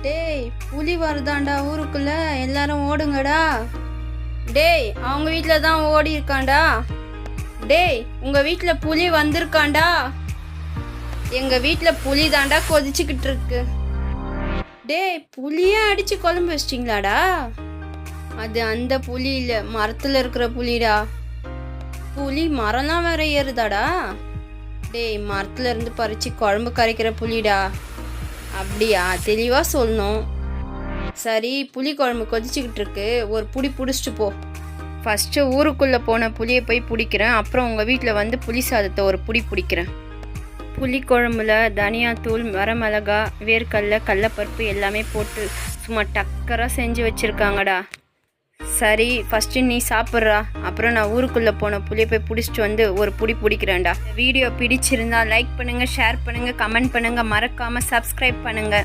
டேய் புலி வருதாண்டா ஊருக்குள்ள, எல்லாரும் ஓடுங்கடா. டேய் அவங்க வீட்டில் தான் ஓடி இருக்காண்டா. டேய் உங்கள் வீட்டில் புலி வந்திருக்காண்டா. எங்கள் வீட்டில் புலி தாண்டா கொதிச்சுக்கிட்டு இருக்கு. டேய் புலியே அடித்து குழம்பு வச்சிட்டிங்களாடா? அது அந்த புலி இல்லை, மரத்தில் இருக்கிற புலிடா. புலி மரம்லாம் வேற ஏறுதாடா? டேய் மரத்துல இருந்து பறித்து குழம்பு கரைக்கிற புலிடா. அப்படியா? தெளிவாக சொல்லணும். சரி, புளி குழம்பு கொதிச்சுக்கிட்டு இருக்கு, ஒரு புடி பிடிச்சிட்டு போ. ஃபஸ்ட்டு ஊருக்குள்ளே போன புளியை போய் பிடிக்கிறேன், அப்புறம் உங்கள் வீட்டில் வந்து புளி சாதத்தை ஒரு புடி பிடிக்கிறேன். புளி குழம்புல தனியாத்தூள், வரமிளகா, வேர்க்கடலை, கடலப்பருப்பு எல்லாமே போட்டு சும்மா டக்கராக செஞ்சு வச்சுருக்காங்கடா. சரி, ஃபஸ்ட்டு நீ சாப்பிட்றா, அப்புறம் நான் ஊருக்குள்ளே போன புளியை போய் பிடிச்சிட்டு வந்து ஒரு புடி பிடிக்கிறேன்டா. வீடியோ பிடிச்சிருந்தா லைக் பண்ணுங்கள், ஷேர் பண்ணுங்கள், கமெண்ட் பண்ணுங்கள், மறக்காமல் சப்ஸ்கிரைப் பண்ணுங்கள்.